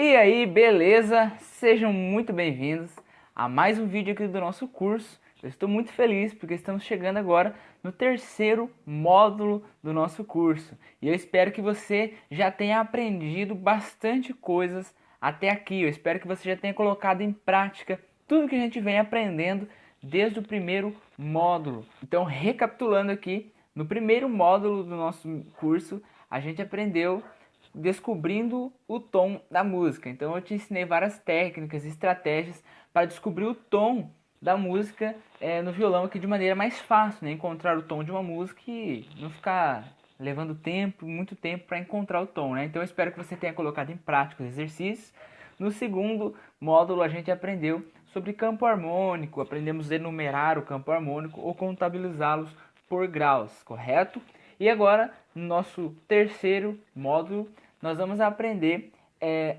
E aí, beleza? Sejam muito bem-vindos a mais um vídeo aqui do nosso curso. Eu estou muito feliz porque estamos chegando agora no terceiro módulo do nosso curso. E eu espero que você já tenha aprendido bastante coisas até aqui. Eu espero que você já tenha colocado em prática tudo que a gente vem aprendendo desde o primeiro módulo. Então, recapitulando aqui, no primeiro módulo do nosso curso, a gente aprendeu descobrindo o tom da música. Então eu te ensinei várias técnicas, estratégias para descobrir o tom da música no violão aqui de maneira mais fácil, né? Encontrar o tom de uma música e não ficar levando tempo, muito tempo para encontrar o tom, né? Então eu espero que você tenha colocado em prática os exercícios. No segundo módulo a gente aprendeu sobre campo harmônico, aprendemos a enumerar o campo harmônico ou contabilizá-los por graus, correto? E agora, no nosso terceiro módulo, nós vamos aprender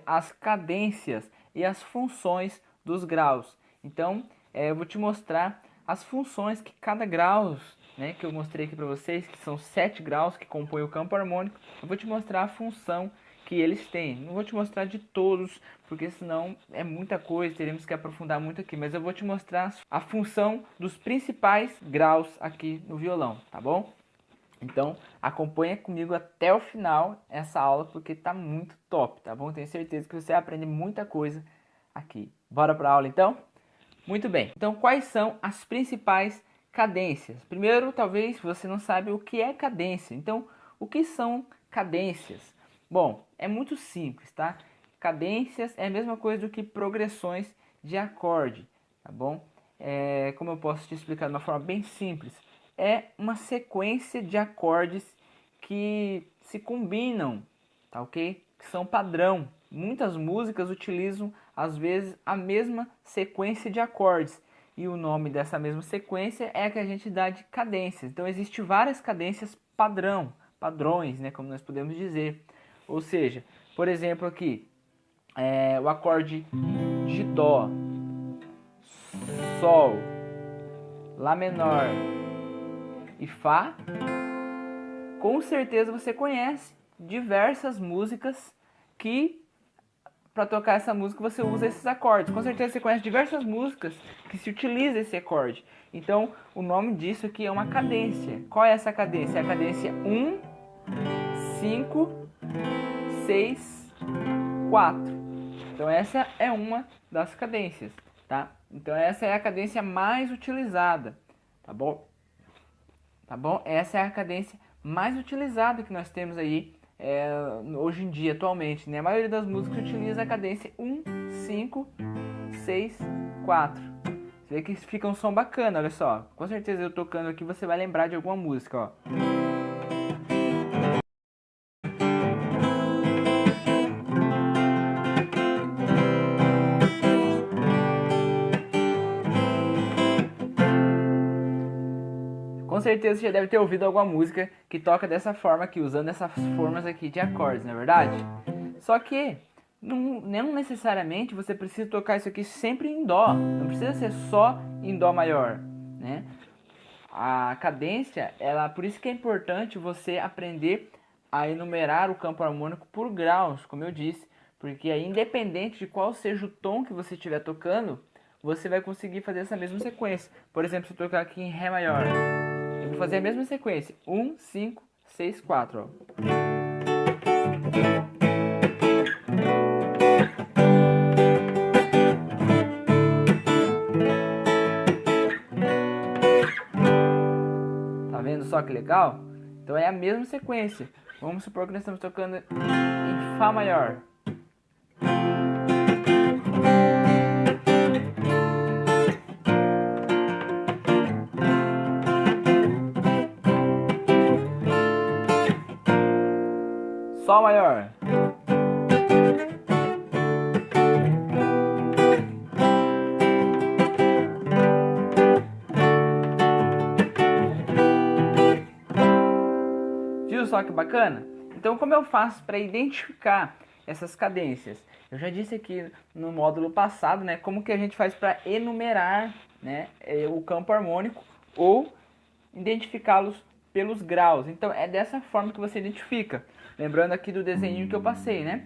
as cadências e as funções dos graus. Então, eu vou te mostrar as funções que cada grau, né, que eu mostrei aqui para vocês, que são 7 graus que compõem o campo harmônico, eu vou te mostrar a função que eles têm. Não vou te mostrar de todos, porque senão é muita coisa, teremos que aprofundar muito aqui, mas eu vou te mostrar a função dos principais graus aqui no violão, tá bom? Então, acompanha comigo até o final essa aula, porque tá muito top, tá bom? Tenho certeza que você vai aprender muita coisa aqui. Bora para a aula, então? Muito bem. Então, quais são as principais cadências? Primeiro, talvez você não sabe o que é cadência. Então, o que são cadências? Bom, é muito simples, tá? Cadências é a mesma coisa do que progressões de acorde, tá bom? Como eu posso te explicar de uma forma bem simples? É uma sequência de acordes que se combinam, tá ok? Que são padrão. Muitas músicas utilizam, às vezes, a mesma sequência de acordes. E o nome dessa mesma sequência é a que a gente dá de cadências. Então, existem várias cadências padrão, padrões, né, como nós podemos dizer. Ou seja, por exemplo aqui, o acorde de Dó, Sol, Lá menor e Fá, com certeza você conhece diversas músicas que para tocar essa música você usa esses acordes. Com certeza você conhece diversas músicas que se utiliza esse acorde. Então, o nome disso aqui é uma cadência. Qual é essa cadência? É a cadência 1, 5, 6, 4. Então, essa é uma das cadências, tá? Então, essa é a cadência mais utilizada, tá bom? Tá bom? Essa é a cadência mais utilizada que nós temos aí hoje em dia, atualmente, né? A maioria das músicas utiliza a cadência 1, 5, 6, 4. Você vê que fica um som bacana, olha só. Com certeza eu tocando aqui você vai lembrar de alguma música, ó. Com certeza você já deve ter ouvido alguma música que toca dessa forma aqui, usando essas formas aqui de acordes, não é verdade? Só que não necessariamente você precisa tocar isso aqui sempre em Dó, não precisa ser só em Dó maior, né? A cadência, por isso que é importante você aprender a enumerar o campo harmônico por graus, como eu disse, porque aí independente de qual seja o tom que você estiver tocando, você vai conseguir fazer essa mesma sequência. Por exemplo, se eu tocar aqui em Ré maior, eu vou fazer a mesma sequência, 1, 5, 6, 4, ó. Tá vendo só que legal? Então é a mesma sequência. Vamos supor que nós estamos tocando em Fá maior. Sol maior. Viu só que bacana? Então, como eu faço para identificar essas cadências? Eu já disse aqui no módulo passado, né, como que a gente faz para enumerar, né, o campo harmônico ou identificá-los pelos graus. Então, é dessa forma que você identifica. Lembrando aqui do desenho que eu passei, né?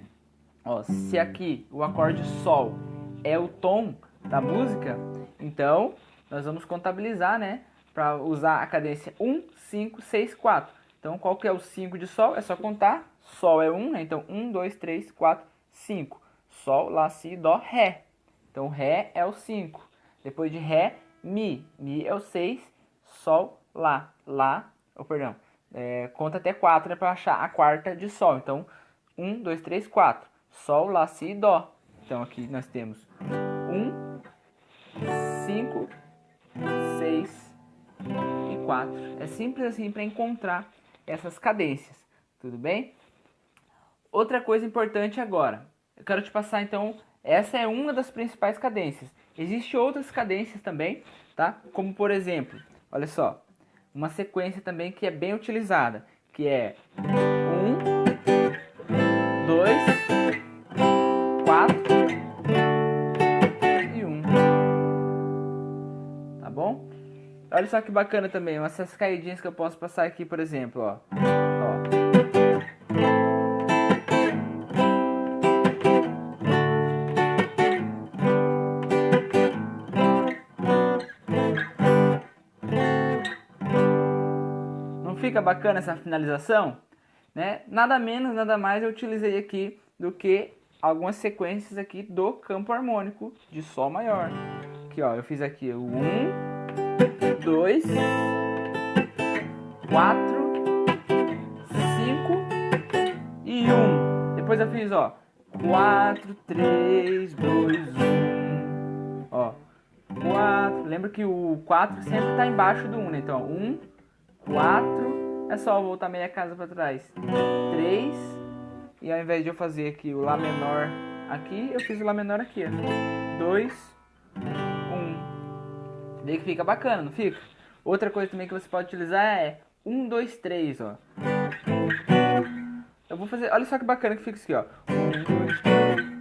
Ó, se aqui o acorde Sol é o tom da música, então nós vamos contabilizar, né? Para usar a cadência 1, 5, 6, 4. Então, qual que é o 5 de Sol? É só contar. Sol é 1, né? Então, 1, 2, 3, 4, 5. Sol, Lá, Si, Dó, Ré. Então, Ré é o 5. Depois de Ré, Mi. Mi é o 6. Sol, Lá. Lá, perdão. Conta até 4, né? Para achar a quarta de Sol. Então, 1, 2, 3, 4. Sol, Lá, Si, Dó. Então, aqui nós temos 1, 5, 6 e 4. É simples assim para encontrar essas cadências, tudo bem? Outra coisa importante agora, eu quero te passar então, essa é uma das principais cadências. Existem outras cadências também, tá? Como por exemplo, olha só, uma sequência também que é bem utilizada, que é 1, 2, 4 e 1. Tá bom? Olha só que bacana também, essas caidinhas que eu posso passar aqui, por exemplo, ó. Não fica bacana essa finalização? Né? Nada menos, nada mais eu utilizei aqui do que algumas sequências aqui do campo harmônico de Sol maior. Aqui, ó, eu fiz aqui o 1, 2, 4, 5 e 1. Depois eu fiz, ó, 4, 3, 2, 1. Ó, 4. Lembra que o 4 sempre está embaixo do 1, né? Então, 1, 4. É só voltar meia casa para trás. 3. E ao invés de eu fazer aqui o Lá menor aqui, eu fiz o Lá menor aqui, ó. 2, 1. Vê que fica bacana, não fica? Outra coisa também que você pode utilizar é 1, 2, 3, ó. Eu vou fazer, olha só que bacana que fica isso aqui, ó. 1, 2, 3.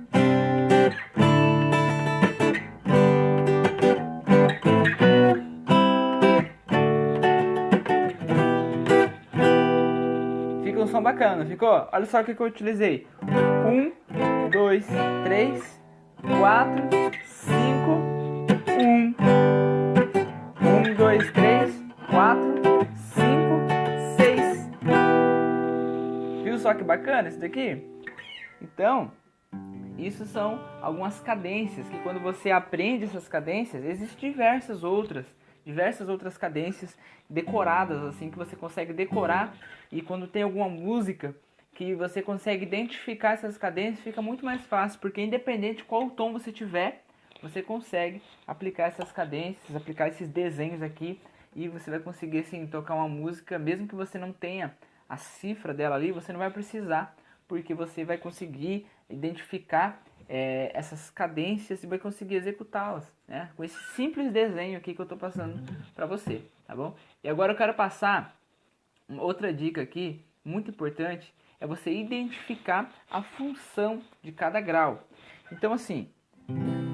Fica um som bacana, ficou? Olha só o que eu utilizei. 1, 2, 3, 4, 5, 1. 1, 2, 3, 4, 5, 6. Viu só que bacana isso daqui? Então, isso são algumas cadências que quando você aprende essas cadências, existem diversas outras cadências decoradas assim que você consegue decorar, e quando tem alguma música que você consegue identificar essas cadências, fica muito mais fácil, porque independente de qual tom você tiver, você consegue aplicar essas cadências, aplicar esses desenhos aqui, e você vai conseguir assim tocar uma música, mesmo que você não tenha a cifra dela ali, você não vai precisar, porque você vai conseguir identificar essas cadências e vai conseguir executá-las, né? Com esse simples desenho aqui que eu estou passando para você, tá bom? E agora eu quero passar outra dica aqui, muito importante, é você identificar a função de cada grau. Então assim,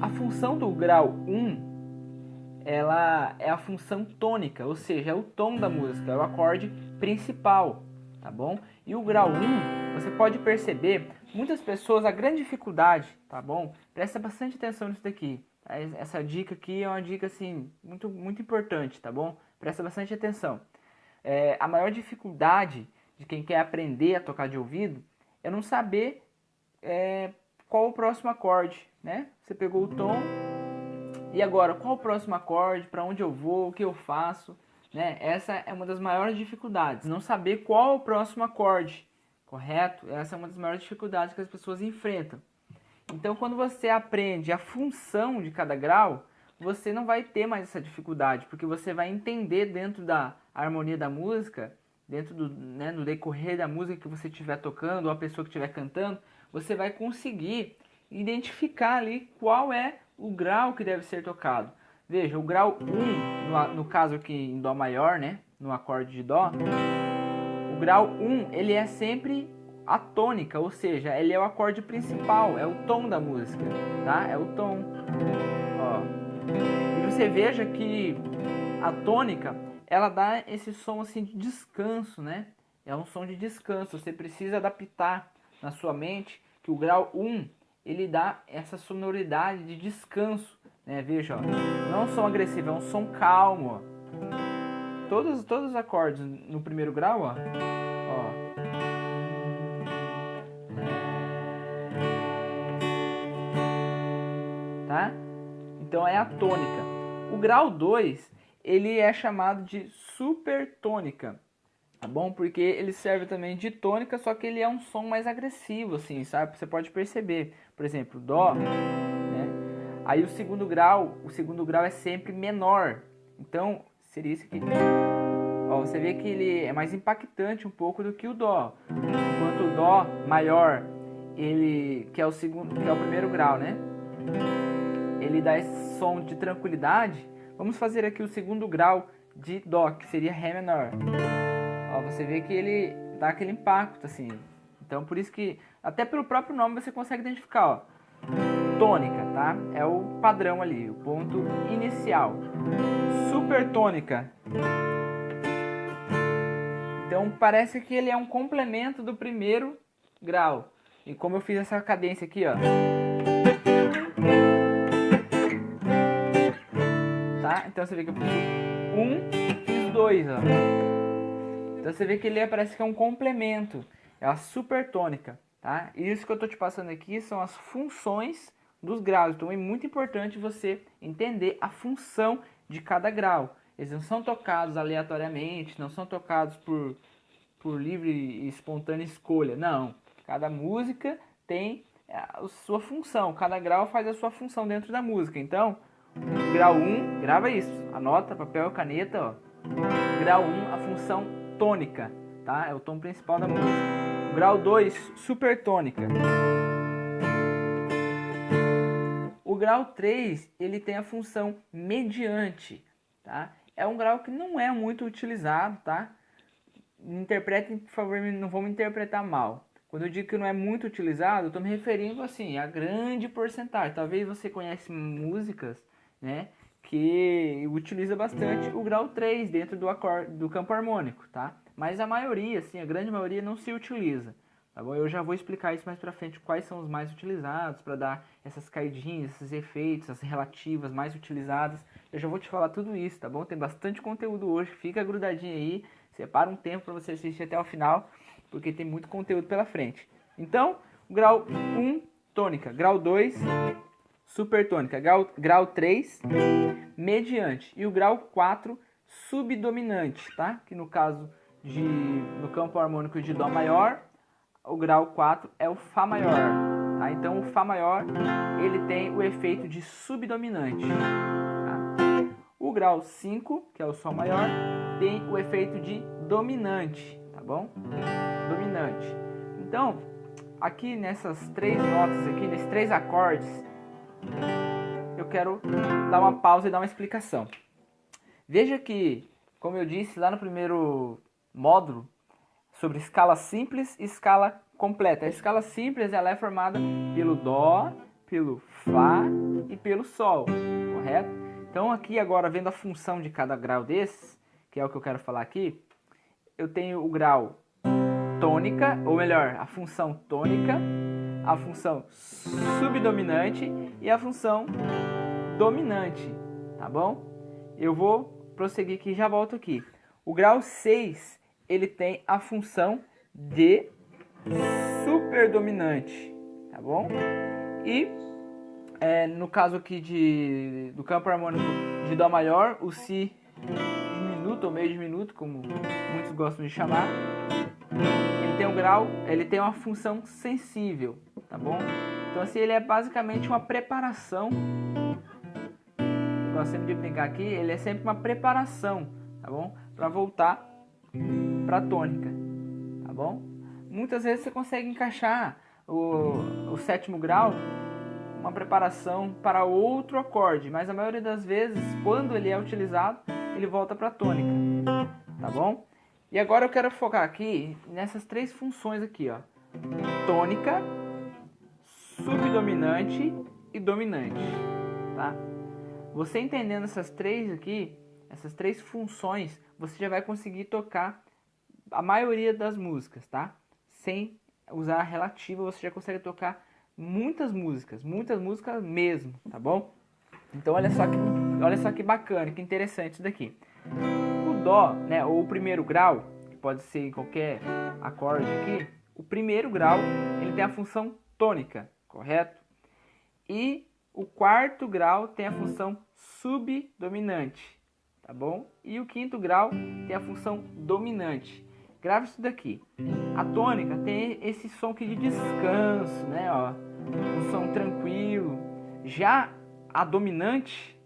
a função do grau 1, ela é a função tônica, ou seja, é o tom da música, é o acorde principal, tá bom? E o grau 1, você pode perceber, muitas pessoas, a grande dificuldade, tá bom? Presta bastante atenção nisso daqui. Essa dica aqui é uma dica assim, muito importante, tá bom? Presta bastante atenção. A maior dificuldade de quem quer aprender a tocar de ouvido é não saber qual o próximo acorde, né? Você pegou o tom, e agora, qual o próximo acorde, para onde eu vou, o que eu faço, né? Essa é uma das maiores dificuldades, não saber qual o próximo acorde, correto? Essa é uma das maiores dificuldades que as pessoas enfrentam. Então, quando você aprende a função de cada grau, você não vai ter mais essa dificuldade, porque você vai entender dentro da harmonia da música, dentro do, né, no decorrer da música que você estiver tocando, ou a pessoa que estiver cantando, você vai conseguir identificar ali qual é o grau que deve ser tocado. Veja, o grau 1, no caso aqui em Dó maior, né, no acorde de Dó, o grau 1, ele é sempre a tônica, ou seja, ele é o acorde principal, é o tom da música, tá? É o tom. Ó. E você veja que a tônica, ela dá esse som assim de descanso, né? É um som de descanso, você precisa adaptar na sua mente que o grau 1 ele dá essa sonoridade de descanso, né? Veja, ó, não é um som agressivo, é um som calmo, ó. Todos os acordes no primeiro grau, ó, tá? Então é a tônica. O grau 2, ele é chamado de supertônica, tá bom? Porque ele serve também de tônica, só que ele é um som mais agressivo, assim, sabe? Você pode perceber, por exemplo, dó, né? Aí o segundo grau é sempre menor. Então, seria isso aqui. Ó, você vê que ele é mais impactante um pouco do que o dó. Enquanto o dó maior, ele que é o primeiro grau, né? Ele dá esse som de tranquilidade. Vamos fazer aqui o segundo grau de dó, que seria ré menor. Ó, você vê que ele dá aquele impacto assim. Então, por isso que até pelo próprio nome você consegue identificar, ó. Tônica, tá? É o padrão ali, o ponto inicial. Supertônica. Então parece que ele é um complemento do primeiro grau. E como eu fiz essa cadência aqui, ó. Tá? Então você vê que eu fiz fiz 2, ó. Então você vê que ele parece que é um complemento. É a supertônica, tá? E isso que eu tô te passando aqui são as funções dos graus. Então é muito importante você entender a função de cada grau. Eles não são tocados aleatoriamente, não são tocados por livre e espontânea escolha. Não. Cada música tem a sua função. Cada grau faz a sua função dentro da música. Então, grau 1, grava isso. Anota, papel e caneta, ó. Grau 1, a função tônica, tá? É o tom principal da música. Grau 2, supertônica. O grau 3, ele tem a função mediante, tá? É um grau que não é muito utilizado, tá? Interpretem, por favor, não vão me interpretar mal. Quando eu digo que não é muito utilizado, eu estou me referindo assim, a grande porcentagem. Talvez você conhece músicas, né, que utiliza bastante o grau 3 dentro do campo harmônico, tá? Mas a maioria, assim, a grande maioria não se utiliza. Tá bom? Eu já vou explicar isso mais pra frente, quais são os mais utilizados para dar essas caidinhas, esses efeitos, as relativas mais utilizadas. Eu já vou te falar tudo isso, tá bom? Tem bastante conteúdo hoje, fica grudadinho aí, separa um tempo para você assistir até o final, porque tem muito conteúdo pela frente. Então, grau 1, tônica, grau 2, supertônica, grau 3, mediante, e o grau 4, subdominante, tá? Que no caso no campo harmônico de dó maior, o grau 4 é o fá maior, tá? Então o fá maior, ele tem o efeito de subdominante, tá? O grau 5, que é o sol maior, tem o efeito de dominante, tá bom? Dominante. Então, aqui nessas três notas aqui, nesses três acordes, eu quero dar uma pausa e dar uma explicação. Veja que, como eu disse lá no primeiro módulo, sobre escala simples e escala completa. A escala simples ela é formada pelo dó, pelo fá e pelo sol, correto? Então aqui agora vendo a função de cada grau desses, que é o que eu quero falar aqui, eu tenho o grau tônica, ou melhor, a função tônica, a função subdominante e a função dominante, tá bom? Eu vou prosseguir aqui e já volto aqui. O grau 6 ele tem a função de superdominante, tá bom? E no caso aqui do campo harmônico de dó maior, o si diminuto ou meio diminuto, como muitos gostam de chamar, ele tem uma função sensível, tá bom? Então assim, ele é basicamente uma preparação. Eu gosto sempre de brincar aqui, ele é sempre uma preparação, tá bom? Para voltar para tônica, tá bom? Muitas vezes você consegue encaixar o sétimo grau, uma preparação para outro acorde, mas a maioria das vezes, quando ele é utilizado, ele volta para tônica, tá bom? E agora eu quero focar aqui nessas três funções aqui, ó: tônica, subdominante e dominante, tá? Você entendendo essas três aqui, essas três funções, você já vai conseguir tocar a maioria das músicas, tá? Sem usar a relativa, você já consegue tocar muitas músicas mesmo, tá bom? Então olha só que bacana, que interessante isso daqui. O Dó, né, ou o primeiro grau, que pode ser em qualquer acorde aqui, o primeiro grau ele tem a função tônica, correto? E o quarto grau tem a função subdominante, tá bom? E o quinto grau tem a função dominante. Grave isso daqui. A tônica tem esse som aqui de descanso, né? Ó, um som tranquilo. Já a dominante,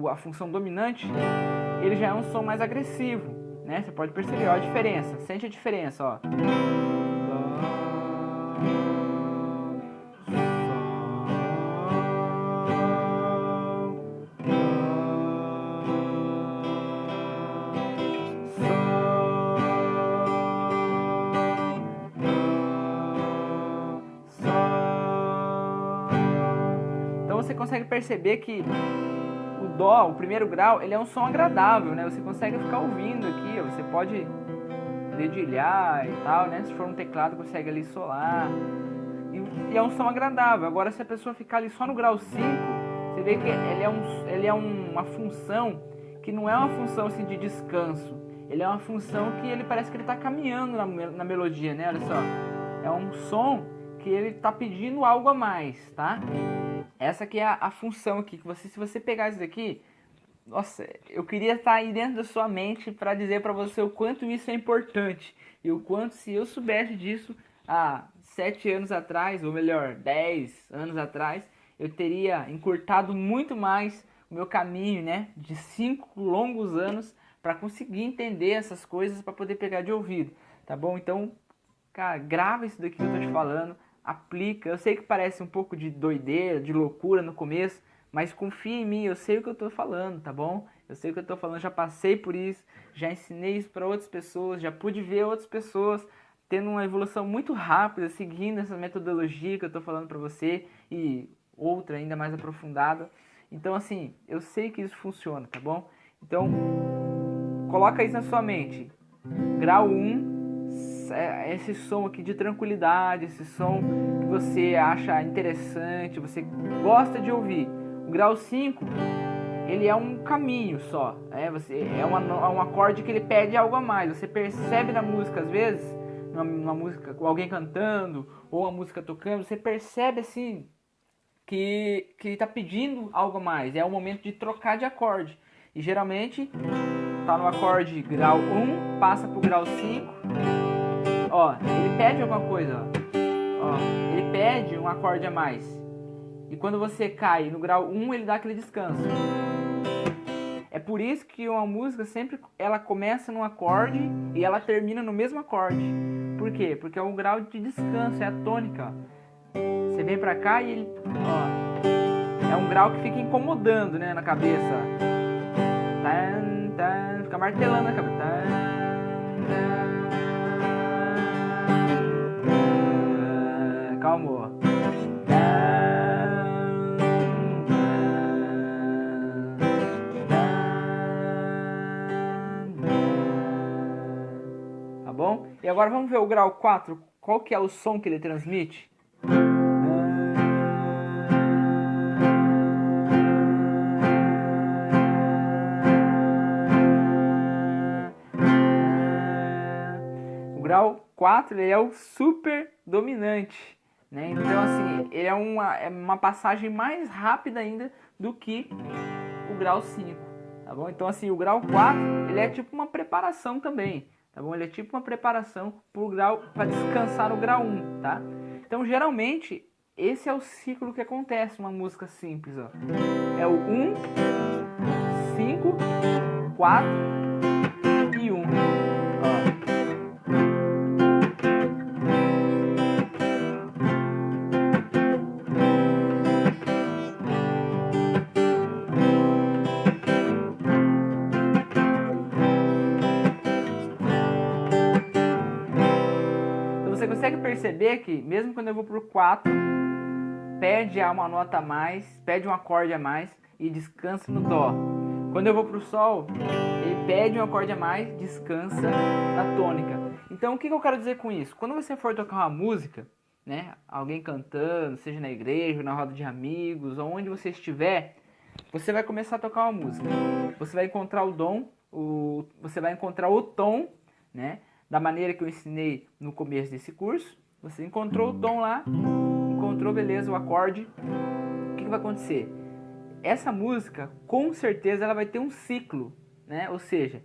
a função dominante, ele já é um som mais agressivo, né? Você pode perceber, ó, a diferença. Sente a diferença, ó. Então você consegue perceber que o Dó, o primeiro grau, ele é um som agradável, né? Você consegue ficar ouvindo aqui, você pode dedilhar e tal, né? Se for um teclado, consegue ali solar. E é um som agradável. Agora, se a pessoa ficar ali só no grau 5, você vê que ele é uma função que não é uma função assim, de descanso. Ele é uma função que ele parece que ele está caminhando na melodia, né? Olha só. É um som que ele está pedindo algo a mais, tá? Essa aqui é a função aqui, que se você pegar isso daqui, nossa, eu queria estar aí dentro da sua mente para dizer para você o quanto isso é importante e o quanto, se eu soubesse disso há 7 anos atrás, ou melhor, 10 anos atrás, eu teria encurtado muito mais o meu caminho, né, de 5 longos anos para conseguir entender essas coisas, para poder pegar de ouvido, tá bom? Então, cara, grava isso daqui que eu tô te falando, aplica. Eu sei que parece um pouco de doideira, de loucura no começo, mas confia em mim, eu sei o que eu tô falando, tá bom? Eu sei o que eu tô falando, já passei por isso, já ensinei isso para outras pessoas, já pude ver outras pessoas tendo uma evolução muito rápida, seguindo essa metodologia que eu tô falando para você e outra ainda mais aprofundada. Então assim, eu sei que isso funciona, tá bom? Então, coloca isso na sua mente. Grau 1, esse som aqui de tranquilidade, esse som que você acha interessante, você gosta de ouvir. O grau 5, ele é um caminho só, é um acorde que ele pede algo a mais. Você percebe na música, às vezes, numa música com alguém cantando ou uma música tocando, você percebe assim que ele está pedindo algo a mais. É o momento de trocar de acorde. E geralmente tá no acorde grau 1, passa pro grau 5. Ó, ele pede alguma coisa, ó, ele pede um acorde a mais. E quando você cai no grau 1, ele dá aquele descanso. É por isso que uma música sempre ela começa num acorde e ela termina no mesmo acorde. Por quê? Porque é um grau de descanso, é a tônica. Você vem pra cá e ele, ó, é um grau que fica incomodando, né, na cabeça. Fica martelando na cabeça. Calma. Tá bom? E agora vamos ver o grau 4. Qual que é o som que ele transmite? O grau 4 ele é o super dominante, né? Então assim, ele é uma passagem mais rápida ainda do que o grau 5, tá bom? Então assim, o grau 4 ele é tipo uma preparação também, tá bom? Ele é tipo uma preparação pro grau, para descansar no grau 1, tá? Então geralmente esse é o ciclo que acontece numa música simples, ó. É o 1, 5, 4 e 1. Você consegue perceber que mesmo quando eu vou pro 4, pede uma nota a mais, pede um acorde a mais e descansa no Dó. Quando eu vou pro Sol, ele pede um acorde a mais, descansa na tônica. Então, o que eu quero dizer com isso? Quando você for tocar uma música, né, alguém cantando, seja na igreja, na roda de amigos, ou onde você estiver, você vai começar a tocar uma música. Você vai encontrar o dom, você vai encontrar o tom, né, da maneira que eu ensinei no começo desse curso. Você encontrou o tom lá, encontrou, beleza, o acorde. O que vai acontecer? Essa música, com certeza, ela vai ter um ciclo, né? Ou seja,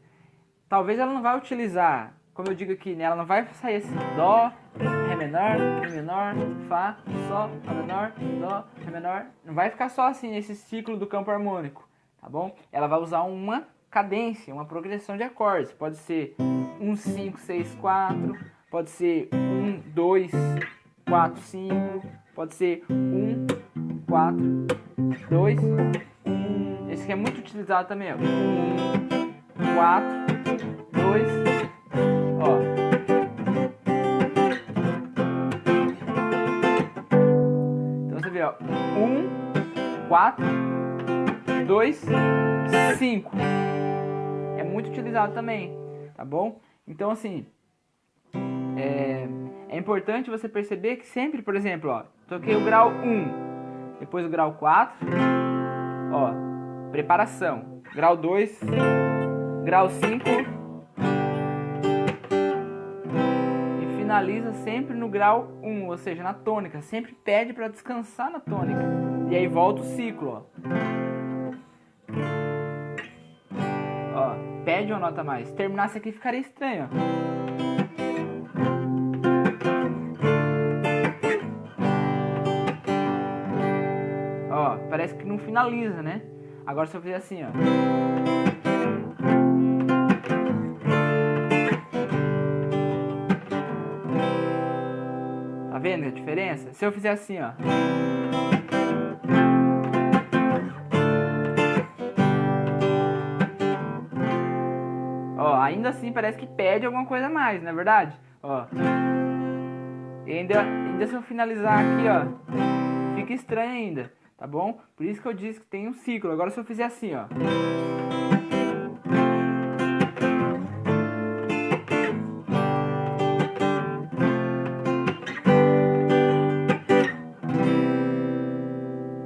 talvez ela não vai utilizar, como eu digo aqui, né? Ela não vai sair assim, dó, ré menor, mi menor, fá, sol, lá menor, dó, ré menor. Não vai ficar só assim nesse ciclo do campo harmônico, tá bom? Ela vai usar uma cadência, uma progressão de acordes. Pode ser 1, 5, 6, 4, pode ser 1, 2, 4, 5, pode ser 1, 4, 2, 1. Esse aqui é muito utilizado também, ó. 1, 4, 2, ó. Então você vê, ó. 1, 4, 2, 5. É muito utilizado também, tá bom? Então, assim, é importante você perceber que sempre, por exemplo, ó, toquei o grau 1, depois o grau 4, ó, preparação, grau 2, grau 5 e finaliza sempre no grau 1, ou seja, na tônica, sempre pede para descansar na tônica, e aí volta o ciclo, ó, pede uma nota a mais, se terminasse aqui ficaria estranho, ó. Ó, parece que não finaliza, né? Agora se eu fizer assim, ó. Tá vendo a diferença? Se eu fizer assim, ó. Ó, ainda assim parece que pede alguma coisa a mais, não é verdade? Ó. E ainda se eu finalizar aqui, ó, fica estranho ainda. Tá bom? Por isso que eu disse que tem um ciclo. Agora se eu fizer assim, ó.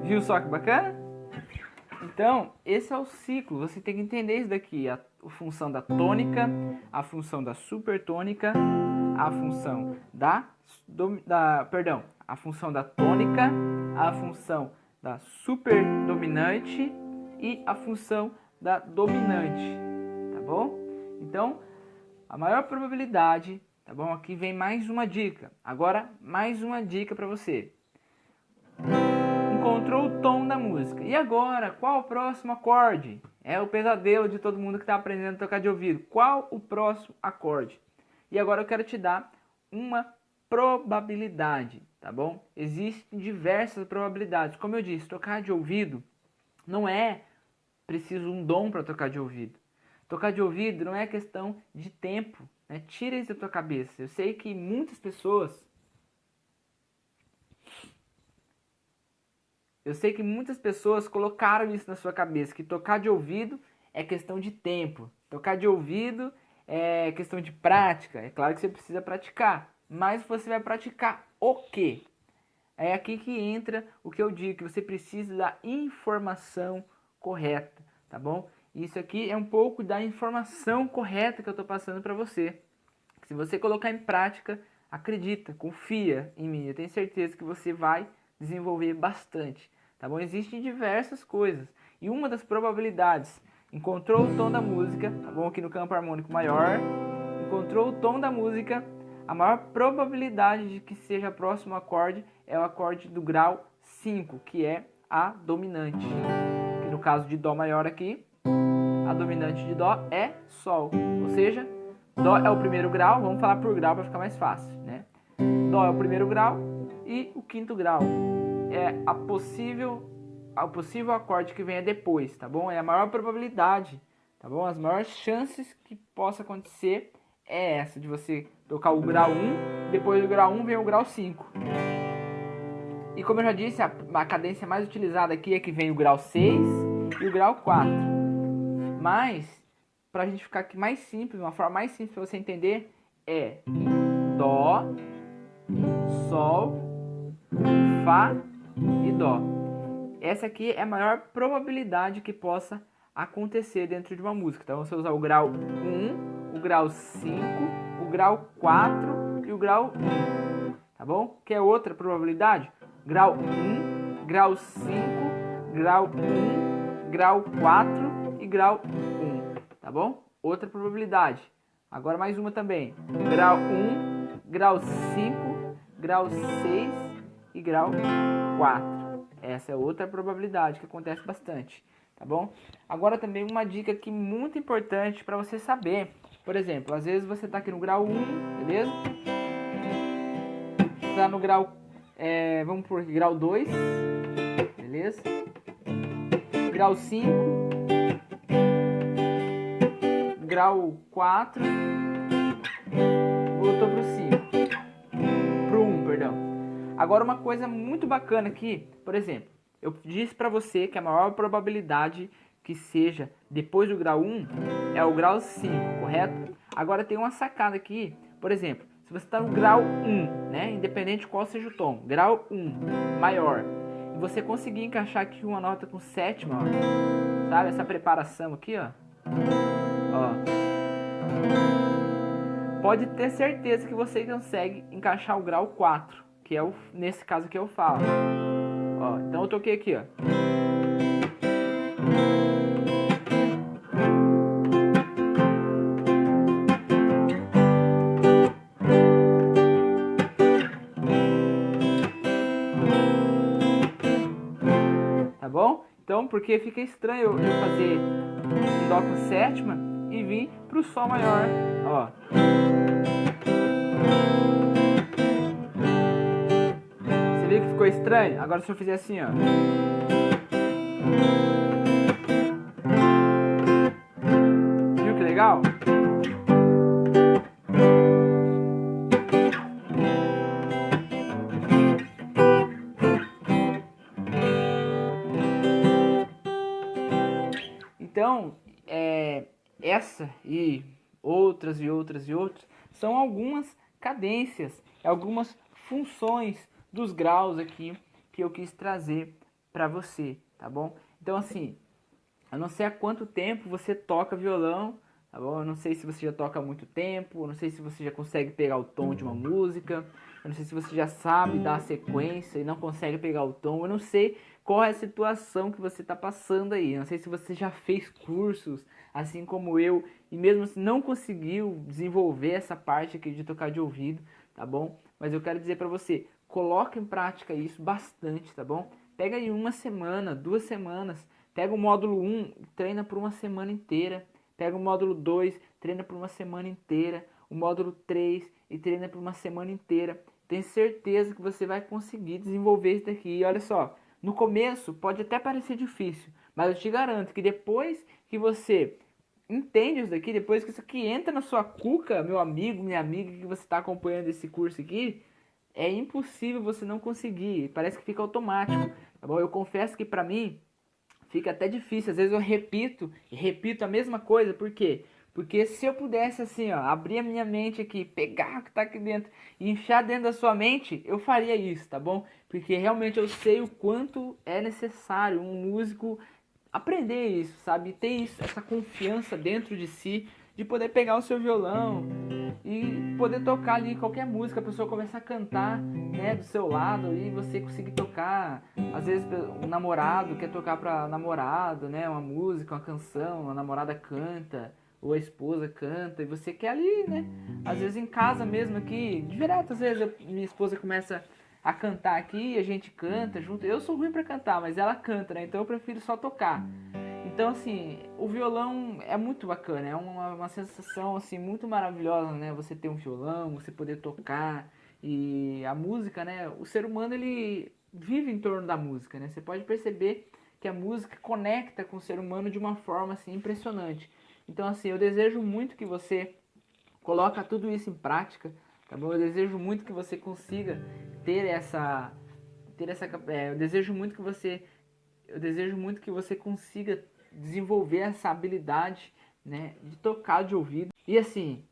Viu só que bacana? Então, esse é o ciclo. Você tem que entender isso daqui. A função da tônica, a função da supertônica, a função a função da tônica, a função da superdominante e a função da dominante, tá bom? Então, a maior probabilidade, tá bom? Aqui vem mais uma dica. Agora, mais uma dica para você. Encontrou o tom da música. E agora, qual o próximo acorde? É o pesadelo de todo mundo que está aprendendo a tocar de ouvido. Qual o próximo acorde? E agora eu quero te dar uma probabilidade, tá bom? Existem diversas probabilidades. Como eu disse, tocar de ouvido não é preciso um dom para tocar de ouvido. Tocar de ouvido não é questão de tempo, né? Tira isso da tua cabeça. Eu sei que muitas pessoas colocaram isso na sua cabeça, que tocar de ouvido é questão de tempo. Tocar de ouvido é questão de prática. É claro que você precisa praticar, mas você vai praticar o quê? É aqui que entra o que eu digo, que você precisa da informação correta, tá bom? Isso aqui é um pouco da informação correta que eu estou passando para você. Se você colocar em prática, acredita, confia em mim, eu tenho certeza que você vai desenvolver bastante, tá bom? Existem diversas coisas e uma das probabilidades, encontrou o tom da música, tá bom? Aqui no campo harmônico maior, encontrou o tom da música, a maior probabilidade de que seja próximo ao acorde é o acorde do grau 5, que é a dominante. Que no caso de Dó maior aqui, a dominante de Dó é Sol. Ou seja, Dó é o primeiro grau, vamos falar por grau para ficar mais fácil, né? Dó é o primeiro grau e o quinto grau é o possível acorde que venha depois, tá bom? É a maior probabilidade, tá bom? As maiores chances que possa acontecer é essa, de você tocar o grau 1, depois do grau 1 vem o grau 5. E como eu já disse, a cadência mais utilizada aqui é que vem o grau 6 e o grau 4. Mas, para a gente ficar aqui mais simples, uma forma mais simples para você entender, é Dó, Sol, Fá e Dó. Essa aqui é a maior probabilidade que possa acontecer dentro de uma música. Então você usar o grau 1, o grau 5, o grau 4 e o grau 1. Tá bom? Quer outra probabilidade? Grau 1, grau 5, grau 1, grau 4 e grau 1. Tá bom? Outra probabilidade. Agora mais uma também. Grau 1, grau 5, grau 6 e grau 4. Essa é outra probabilidade que acontece bastante, tá bom? Agora também uma dica aqui muito importante para você saber. Por exemplo, às vezes você está aqui no grau 1, beleza? Está no grau, vamos por grau 2, beleza? Grau 5, grau 4, voltou pro 5, pro 1, perdão. Agora uma coisa muito bacana aqui, por exemplo, eu disse para você que a maior probabilidade que seja depois do grau 1 é o grau 5, correto? Agora tem uma sacada aqui, por exemplo, se você está no grau 1, né, independente de qual seja o tom, grau 1, maior, e você conseguir encaixar aqui uma nota com sétima, ó, sabe, essa preparação aqui, ó, pode ter certeza que você consegue encaixar o grau 4. Que é nesse caso aqui eu falo. Ó, então eu toquei aqui, ó. Tá bom? Então, porque fica estranho eu fazer um Dó com sétima e vir pro Sol maior, ó. Viu que ficou estranho? Agora se eu fizer assim, ó. Viu que legal? Então, essa e outras são algumas cadências, algumas funções dos graus aqui que eu quis trazer para você, tá bom? Então assim, eu não sei há quanto tempo você toca violão, tá bom? Eu não sei se você já toca há muito tempo, eu não sei se você já consegue pegar o tom de uma música, eu não sei se você já sabe dar a sequência e não consegue pegar o tom, eu não sei qual é a situação que você está passando aí, eu não sei se você já fez cursos, assim como eu, e mesmo assim não conseguiu desenvolver essa parte aqui de tocar de ouvido, tá bom? Mas eu quero dizer para você, coloque em prática isso bastante, tá bom? Pega aí uma semana, 2 semanas, pega o módulo 1, treina por uma semana inteira. Pega o módulo 2, treina por uma semana inteira. O módulo 3 e treina por uma semana inteira. Tenho certeza que você vai conseguir desenvolver isso daqui. E olha só, no começo pode até parecer difícil, mas eu te garanto que depois que você entende isso daqui, depois que isso aqui entra na sua cuca, meu amigo, minha amiga, que você está acompanhando esse curso aqui, é impossível você não conseguir. Parece que fica automático, tá bom? Eu confesso que para mim fica até difícil. Às vezes eu repito e repito a mesma coisa. Por quê? Porque se eu pudesse assim, ó, abrir a minha mente aqui, pegar o que tá aqui dentro e enfiar dentro da sua mente, eu faria isso, tá bom? Porque realmente eu sei o quanto é necessário um músico aprender isso, sabe? Ter isso, essa confiança dentro de si, de poder pegar o seu violão e poder tocar ali qualquer música, a pessoa começar a cantar, né, do seu lado e você conseguir tocar. Às vezes o namorado quer tocar para namorado, né, uma música, uma canção, a namorada canta ou a esposa canta e você quer ali, né? Às vezes em casa mesmo aqui, direto, às vezes minha esposa começa a cantar aqui, a gente canta junto. Eu sou ruim para cantar, mas ela canta, né? Então eu prefiro só tocar. Então, assim, o violão é muito bacana, é uma sensação, assim, muito maravilhosa, né? Você ter um violão, você poder tocar e a música, né? O ser humano, ele vive em torno da música, né? Você pode perceber que a música conecta com o ser humano de uma forma, assim, impressionante. Então, assim, eu desejo muito que você coloque tudo isso em prática, tá bom? Eu desejo muito que você consiga eu desejo muito que você consiga desenvolver essa habilidade, né, de tocar de ouvido. E assim,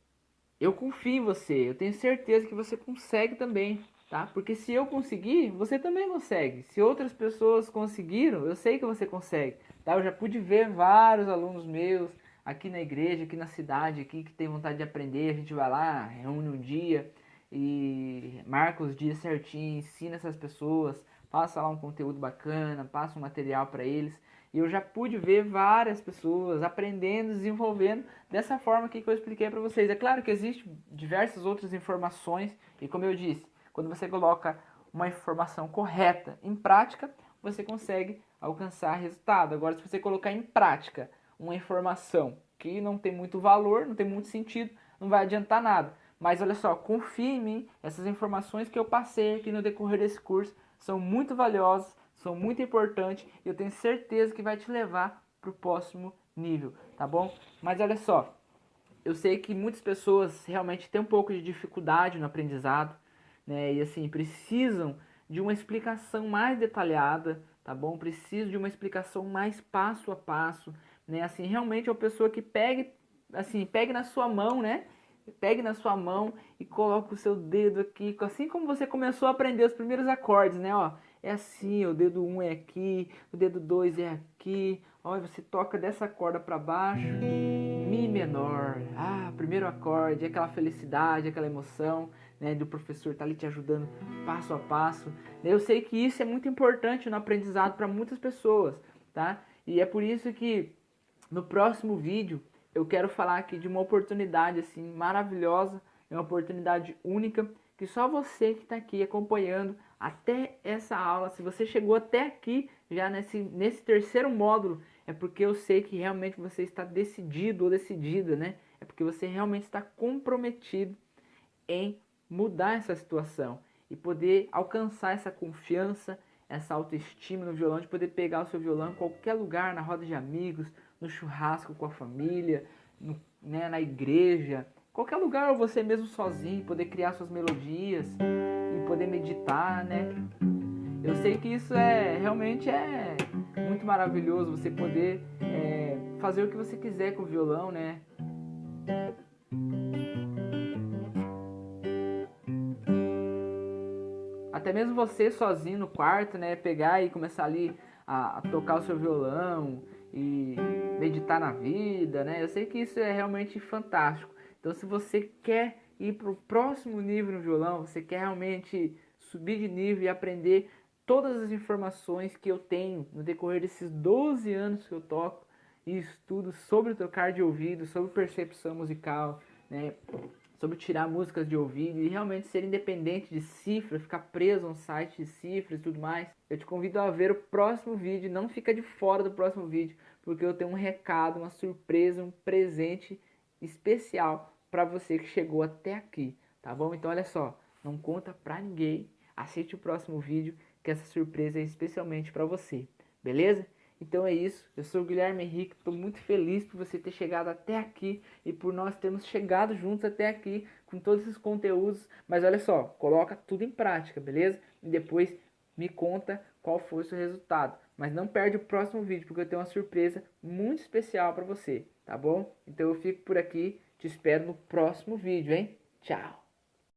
eu confio em você, eu tenho certeza que você consegue também, tá? Porque se eu conseguir, você também consegue. Se outras pessoas conseguiram, eu sei que você consegue, tá? Eu já pude ver vários alunos meus aqui na igreja, aqui na cidade, aqui que tem vontade de aprender, a gente vai lá, reúne um dia e marca os dias certinho, ensina essas pessoas, passa lá um conteúdo bacana, passa um material para eles. E eu já pude ver várias pessoas aprendendo, desenvolvendo dessa forma que eu expliquei para vocês. É claro que existem diversas outras informações e como eu disse, quando você coloca uma informação correta em prática, você consegue alcançar resultado. Agora, se você colocar em prática uma informação que não tem muito valor, não tem muito sentido, não vai adiantar nada. Mas olha só, confie em mim, essas informações que eu passei aqui no decorrer desse curso são muito valiosas, são muito importantes e eu tenho certeza que vai te levar para o próximo nível, tá bom? Mas olha só, eu sei que muitas pessoas realmente têm um pouco de dificuldade no aprendizado, né? E assim, precisam de uma explicação mais detalhada, tá bom? Precisam de uma explicação mais passo a passo, né? Assim, realmente é uma pessoa que pegue, assim, pegue na sua mão, né? Pegue na sua mão e coloque o seu dedo aqui, assim como você começou a aprender os primeiros acordes, né? Ó, é assim, o dedo 1 é aqui, o dedo 2 é aqui. Ó, você toca dessa corda para baixo, Mi menor. Ah, primeiro acorde, aquela felicidade, aquela emoção, né, do professor tá ali te ajudando passo a passo. Eu sei que isso é muito importante no aprendizado para muitas pessoas, tá? E é por isso que no próximo vídeo eu quero falar aqui de uma oportunidade assim maravilhosa, é uma oportunidade única que só você que está aqui acompanhando até essa aula, se você chegou até aqui já nesse terceiro módulo, é porque eu sei que realmente você está decidido ou decidida, né? É porque você realmente está comprometido em mudar essa situação e poder alcançar essa confiança, essa autoestima no violão, de poder pegar o seu violão em qualquer lugar, na roda de amigos, no churrasco com a família, né, na igreja, qualquer lugar, ou você mesmo sozinho, poder criar suas melodias e poder meditar, né? Eu sei que isso realmente é muito maravilhoso, você poder fazer o que você quiser com o violão, né? Até mesmo você sozinho no quarto, né? Pegar e começar ali a tocar o seu violão e meditar na vida, né? Eu sei que isso é realmente fantástico. Então, se você quer ir para o próximo nível no violão, você quer realmente subir de nível e aprender todas as informações que eu tenho no decorrer desses 12 anos que eu toco e estudo sobre tocar de ouvido, sobre percepção musical, né? Sobre tirar músicas de ouvido e realmente ser independente de cifra, ficar preso a um site de cifras e tudo mais. Eu te convido a ver o próximo vídeo, não fica de fora do próximo vídeo, porque eu tenho um recado, uma surpresa, um presente especial para você que chegou até aqui, tá bom? Então olha só, não conta pra ninguém, assiste o próximo vídeo, que essa surpresa é especialmente para você, beleza? Então é isso, eu sou o Guilherme Henrique, estou muito feliz por você ter chegado até aqui e por nós termos chegado juntos até aqui com todos esses conteúdos. Mas olha só, coloca tudo em prática, beleza? E depois me conta qual foi o seu resultado. Mas não perde o próximo vídeo, porque eu tenho uma surpresa muito especial para você, tá bom? Então eu fico por aqui, te espero no próximo vídeo, hein? Tchau!